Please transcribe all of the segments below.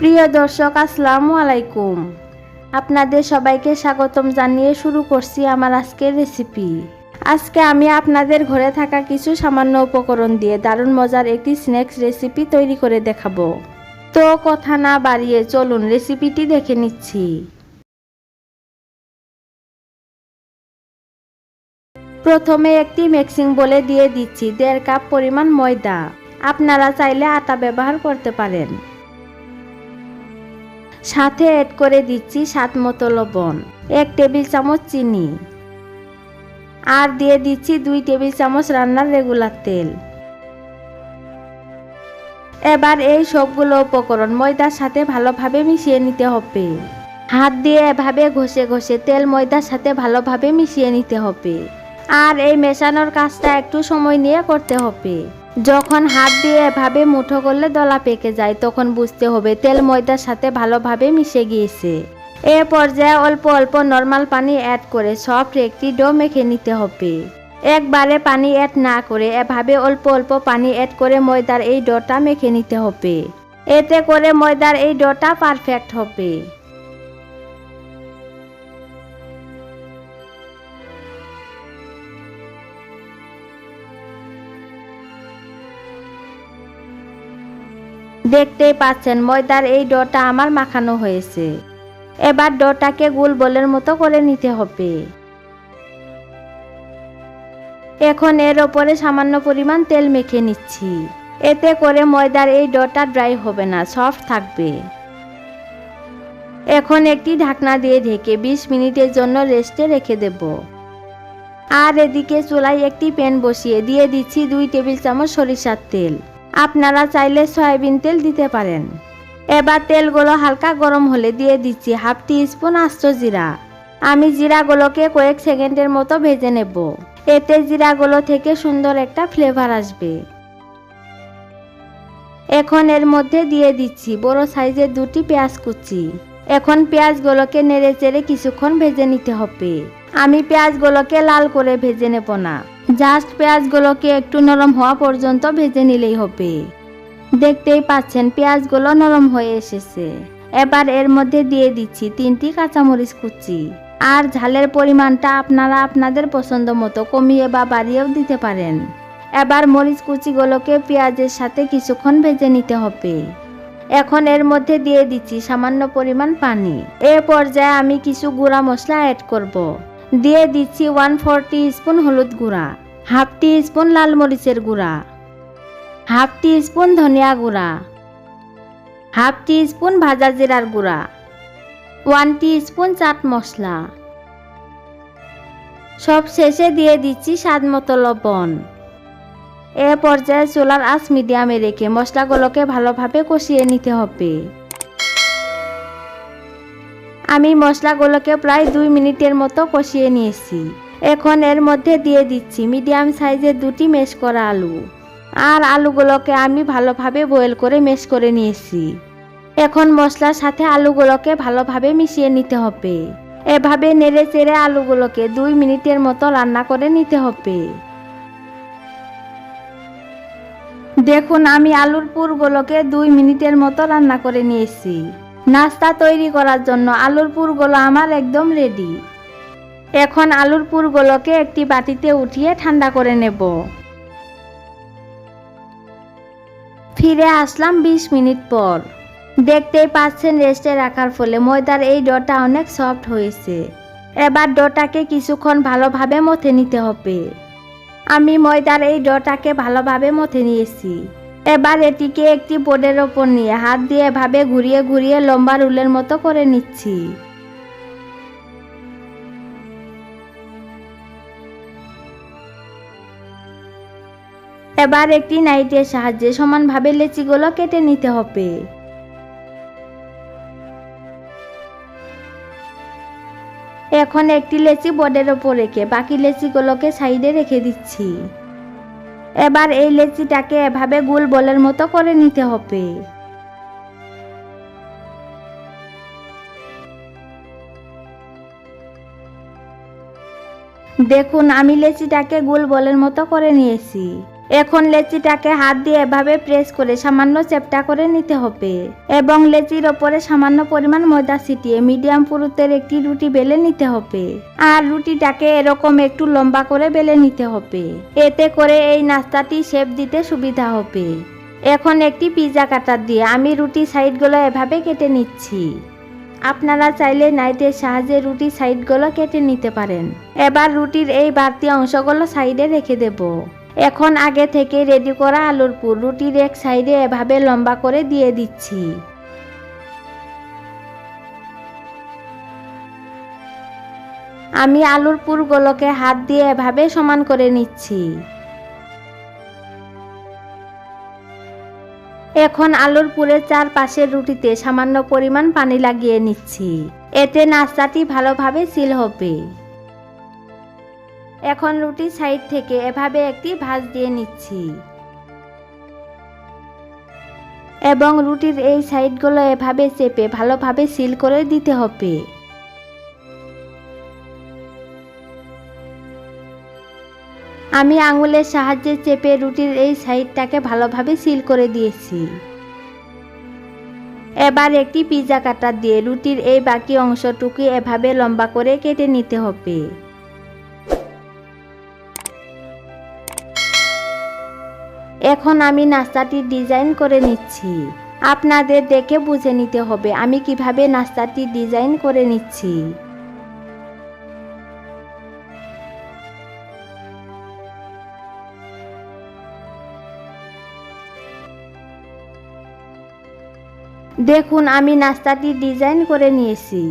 প্রিয় দর্শক, আসসালামু আলাইকুম। আপনাদের সবাইকে স্বাগতম জানিয়ে শুরু করছি আমার আজকের রেসিপি। আজকে আমি আপনাদের ঘরে থাকা কিছু সামান্য উপকরণ দিয়ে দারুণ মজার একটি স্ন্যাক্স রেসিপি তৈরি করে দেখাবো। তো কথা না বাড়িয়ে চলুন রেসিপিটি দেখে নিচ্ছি। প্রথমে একটি মিক্সিং বোলে দিয়ে দিচ্ছি 1.5 কাপ পরিমাণ ময়দা। আপনারা চাইলে আটা ব্যবহার করতে পারেন। সাথে অ্যাড করে দিচ্ছি স্বাদ মতো লবণ, 1 টেবিল চামচ চিনি, আর দিয়ে দিচ্ছি 2 টেবিল চামচ রান্নার রেগুলার তেল। এবার এই সবগুলো উপকরণ ময়দার সাথে ভালোভাবে মিশিয়ে নিতে হবে। হাত দিয়ে এভাবে ঘষে ঘষে তেল ময়দার সাথে ভালোভাবে মিশিয়ে নিতে হবে। আর এই মেশানোর কাজটা একটু সময় নিয়ে করতে হবে। যখন হাত দিয়ে এভাবে মুঠো করলে দলা পেকে যায় তখন বুঝতে হবে তেল ময়দার সাথে ভালোভাবে মিশে গিয়েছে। এ পর্যায়ে অল্প অল্প নর্মাল পানি অ্যাড করে সফট একটি ডো মেখে নিতে হবে। একবারে পানি অ্যাড না করে এভাবে অল্প অল্প পানি অ্যাড করে ময়দার এই ডোটা মেখে নিতে হবে। এতে করে ময়দার এই ডোটা পারফেক্ট হবে। দেখতেই পাচ্ছেন ময়দার এই ডোটা আমার মাখানো হয়েছে। এবার ডোটাকে গোল বলের মতো করে নিতে হবে। এখন এর ওপরে সামান্য পরিমাণ তেল মেখে নিচ্ছি। এতে করে ময়দার এই ডোটা ড্রাই হবে না, সফট থাকবে। এখন একটি ঢাকনা দিয়ে ঢেকে 20 মিনিটের জন্য রেস্টে রেখে দেব। আর এদিকে চুলায় একটি প্যান বসিয়ে দিয়ে দিচ্ছি 2 টেবিল চামচ সরিষার তেল। আপনারা চাইলে সয়াবিন তেল দিতে পারেন। এবার তেলগুলো হালকা গরম হলে দিয়ে দিচ্ছি হাফ টি স্পুন আস্ত জিরা। আমি জিরাগুলোকে কয়েক সেকেন্ডের মতো ভেজে নেব। এতে জিরাগুলো থেকে সুন্দর একটা ফ্লেভার আসবে। এখন এর মধ্যে দিয়ে দিচ্ছি বড় সাইজের 2টি পেঁয়াজ কুচি। এখন পেঁয়াজগুলোকে নেড়ে চেড়ে কিছুক্ষণ ভেজে নিতে হবে। আমি পেঁয়াজগুলোকে লাল করে ভেজে নেব না, জাস্ট পেঁয়াজগুলোকে একটু নরম হওয়া পর্যন্ত ভেজে নিলেই হবে। দেখতেই পাচ্ছেন পেঁয়াজগুলো নরম হয়ে এসেছে। এবার এর মধ্যে দিয়ে দিচ্ছি 3টি কাঁচামরিচ কুচি। আর ঝালের পরিমাণটা আপনারা আপনাদের পছন্দ মতো কমিয়ে বা বাড়িয়েও দিতে পারেন। এবার মরিচ কুচিগুলোকে পেঁয়াজের সাথে কিছুক্ষণ ভেজে নিতে হবে। এখন এর মধ্যে দিয়ে দিচ্ছি সামান্য পরিমাণ পানি। এ পর্যায়ে আমি কিছু গুঁড়া মশলা অ্যাড করব। দিয়ে দিচ্ছি 1/4 টিস্পুন হলুদ গুঁড়া, হাফ টি স্পুন লাল মরিচের গুঁড়া, হাফ টি স্পুন ধনিয়া গুঁড়া, হাফ টি স্পুন ভাজা জিরার গুঁড়া, 1 টিস্পুন চাট মশলা। সব শেষে দিয়ে দিচ্ছি স্বাদ মতো লবণ। এ পর্যায়ে চুলার আঁচ মিডিয়ামে রেখে মশলাগুলোকে ভালোভাবে কষিয়ে নিতে হবে। আমি মশলাগুলোকে প্রায় 2 মিনিটের মতো কষিয়ে নিয়েছি। এখন এর মধ্যে দিয়ে দিচ্ছি মিডিয়াম সাইজের 2টি ম্যাশ করা আলু। আর আলুগুলোকে আমি ভালোভাবে বয়েল করে ম্যাশ করে নিয়েছি। এখন মশলার সাথে আলুগুলোকে ভালোভাবে মিশিয়ে নিতে হবে। এভাবে নেড়ে চেড়ে আলুগুলোকে 2 মিনিটের মতো রান্না করে নিতে হবে। দেখুন আমি আলুর পুরগুলোকে 2 মিনিটের মতো রান্না করে নিয়েছি। নাস্তা তৈরি করার জন্য আলুর পুরগুলো আমার একদম রেডি। এখন আলুর পুরগুলোকে একটি বাটিতে উঠিয়ে ঠান্ডা করে নেব। ফিরে আসলাম 20 মিনিট পর। দেখতেই পাচ্ছেন রেস্টে রাখার ফলে ময়দার এই ডোটা অনেক সফট হয়েছে। এবার ডোটাকে কিছুক্ষণ ভালোভাবে মথে নিতে হবে। আমি ময়দার এই ডোটাকে ভালোভাবে মথে নিয়েছি। এবার এটিকে একটি বোর্ডের ওপর নিয়ে হাত দিয়ে এভাবে ঘুরিয়ে ঘুরিয়ে লম্বা রুলের মতো করে নিচ্ছি। এবার একটি নাইফের সাহায্যে সমানভাবে লেচিগুলো কেটে নিতে হবে। এখন একটি লেচি বোর্ডের ওপর রেখে বাকি লেচিগুলোকে সাইডে রেখে দিচ্ছি। এবার এই লেচিটাকে এভাবে গোল বলের মতো করে নিতে হবে। দেখুন আমি লেচিটাকে গোল বলের মতো করে নিয়েছি। এখন লেচিটাকে হাত দিয়ে এভাবে প্রেস করে সামান্য চ্যাপ্টা করে নিতে হবে এবং লেচির ওপরে সামান্য পরিমাণ ময়দা ছিটিয়ে মিডিয়াম পুরুত্বের একটি রুটি বেলে নিতে হবে। আর রুটিটাকে এরকম একটু লম্বা করে বেলে নিতে হবে, এতে করে এই নাস্তাটি শেপ দিতে সুবিধা হবে। এখন একটি পিৎজা কাটার দিয়ে আমি রুটি সাইডগুলো এভাবে কেটে নিচ্ছি। আপনারা চাইলে নাইফের সাহায্যে রুটি সাইডগুলো কেটে নিতে পারেন। এবার রুটির এই বাড়তি অংশগুলো সাইডে রেখে দেব। এখন আগে থেকে রেডি করা আলুর পুর রুটির এক সাইডে এভাবে লম্বা করে দিয়ে দিচ্ছি। আমি আলুর পুরগুলোকে হাত দিয়ে এভাবে সমান করে নিচ্ছি। এখন আলুর পুরের চারপাশের রুটিতে সামান্য পরিমাণ পানি লাগিয়ে নিচ্ছি, এতে নাস্তাটি ভালোভাবে সিল হবে। এখন রুটির সাইড থেকে এভাবে একটি ভাঁজ দিয়ে নিচ্ছি এবং রুটির এই সাইডগুলো এভাবে চেপে ভালোভাবে সিল করে দিতে হবে। আমি আঙুলের সাহায্যে চেপে রুটির এই সাইডটাকে ভালোভাবে সিল করে দিয়েছি। এবার একটি পিৎজা কাটার দিয়ে রুটির এই বাকি অংশটুকু এভাবে লম্বা করে কেটে নিতে হবে। এখন আমি নাস্তাটির ডিজাইন করে নিচ্ছি। আপনাদের দেখে বুঝে নিতে হবে আমি কিভাবে নাস্তাটির ডিজাইন করে নিচ্ছি। দেখুন আমি নাস্তাটির ডিজাইন করে নিয়েছি।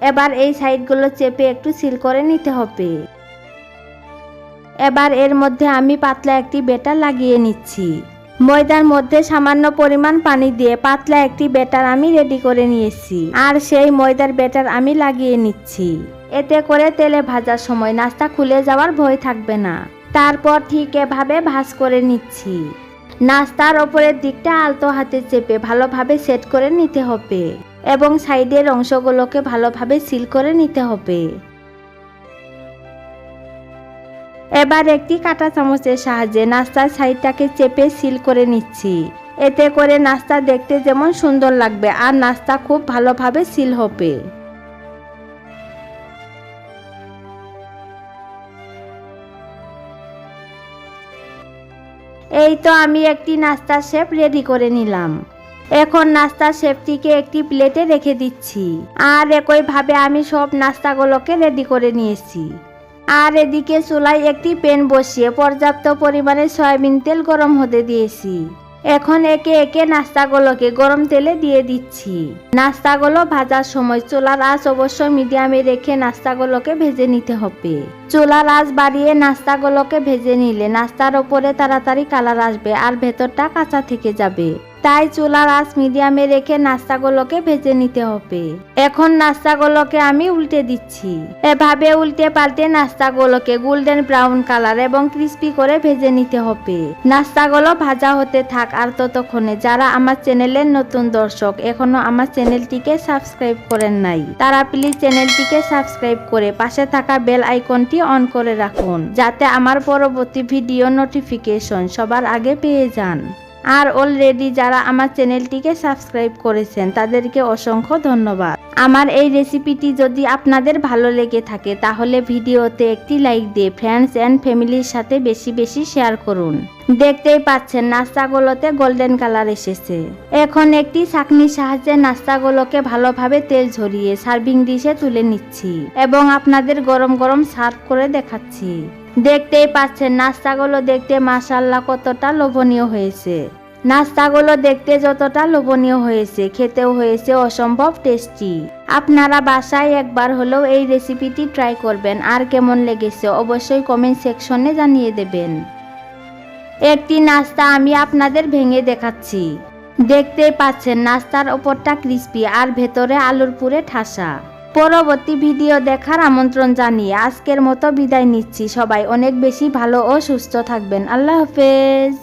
এবার এই সাইডগুলো চেপে একটু সিল করে নিতে হবে। এবার এর মধ্যে আমি পাতলা একটি ব্যাটার লাগিয়ে নিচ্ছি। ময়দার মধ্যে সামান্য পরিমাণ পানি দিয়ে পাতলা একটি ব্যাটার আমি রেডি করে নিয়েছি আর সেই ময়দার ব্যাটার আমি লাগিয়ে নিচ্ছি। এতে করে তেলে ভাজার সময় নাস্তা খুলে যাওয়ার ভয় থাকবে না। তারপর ঠিক এভাবে ভাঁজ করে নিচ্ছি। নাস্তার ওপরের দিকটা আলতো হাতে চেপে ভালোভাবে সেট করে নিতে হবে এবং সাইডের অংশগুলোকে ভালোভাবে সিল করে নিতে হবে। এবার একটি কাঁটা চামচের সাহায্যে নাস্তার সাইডটাকে চেপে সিল করে নিচ্ছি, এতে করে নাস্তা দেখতে যেমন সুন্দর লাগবে আর নাস্তা খুব ভালোভাবে সিল হবে। এই তো আমি একটি নাস্তার শেপ রেডি করে নিলাম। এখন নাস্তার শেপটিকে একটি প্লেটে রেখে দিচ্ছি আর একইভাবে আমি সব নাস্তাগুলোকে রেডি করে নিয়েছি। আর এদিকে চুলায় একটি প্যান বসিয়ে পর্যাপ্ত পরিমাণে সয়াবিন তেল গরম হতে দিয়েছি। এখন একে একে নাস্তাগুলোকে গরম তেলে দিয়ে দিচ্ছি। নাস্তাগুলো ভাজার সময় চুলার আঁচ অবশ্যই মিডিয়ামে রেখে নাস্তাগুলোকে ভেজে নিতে হবে। চুলার আঁচ বাড়িয়ে নাস্তাগুলোকে ভেজে নিলে নাস্তার ওপরে তাড়াতাড়ি কালার আসবে আর ভেতরটা কাঁচা থেকে যাবে। তাই চুলার আঁচ মিডিয়ামে রেখে নাস্তাগুলোকে ভেজে নিতে হবে। এখন নাস্তাগুলোকে আমি উল্টে দিচ্ছি। এভাবে উল্টে পাল্টে নাস্তাগুলোকে গোল্ডেন ব্রাউন কালার এবং ক্রিস্পি করে ভেজে নিতে হবে। নাস্তাগুলো ভাজা হতে থাক আর ততক্ষণে যারা আমার চ্যানেলের নতুন দর্শক এখনো আমার চ্যানেলটিকে সাবস্ক্রাইব করেন নাই তারা প্লিজ চ্যানেলটিকে সাবস্ক্রাইব করে পাশে থাকা বেল আইকনটি অন করে রাখুন, যাতে আমার পরবর্তী ভিডিও নোটিফিকেশন সবার আগে পেয়ে যান। আর অলরেডি যারা আমার চ্যানেলটিকে সাবস্ক্রাইব করেছেন তাদেরকে অসংখ্য ধন্যবাদ। আমার এই রেসিপিটি যদি আপনাদের ভালো লেগে থাকে তাহলে ভিডিওতে একটি লাইক দিয়ে ফ্রেন্ডস এন্ড ফ্যামিলির সাথে বেশি বেশি শেয়ার করুন। দেখতেই পাচ্ছেন নাস্তাগুলোতে গোল্ডেন কালার এসেছে। এখন একটি ছাঁকনির সাহায্যে নাস্তাগুলোকে ভালোভাবে তেল ঝরিয়ে সার্ভিং ডিশে তুলে নিচ্ছি এবং আপনাদের গরম গরম সার্ভ করে দেখাচ্ছি। দেখতেই পাচ্ছেন নাস্তাগুলো দেখতে মাশাআল্লাহ কতটা লোভনীয় হয়েছে। নাস্তাগুলো দেখতে যতটা লোভনীয় হয়েছে খেতেও হয়েছে অসম্ভব টেস্টি। আপনারা বাসায় একবার হলেও এই রেসিপিটি ট্রাই করবেন আর কেমন লেগেছে অবশ্যই কমেন্ট সেকশনে জানিয়ে দেবেন। একটি নাস্তা আমি আপনাদের ভেঙে দেখাচ্ছি। দেখতেই পাচ্ছেন নাস্তার ওপরটা ক্রিস্পি আর ভেতরে আলুর পুরে ঠাসা। পরবর্তী ভিডিও দেখার আমন্ত্রণ জানিয়ে আজকের মতো বিদায় নিচ্ছি। সবাই অনেক বেশি ভালো ও সুস্থ থাকবেন। আল্লাহ হাফেজ।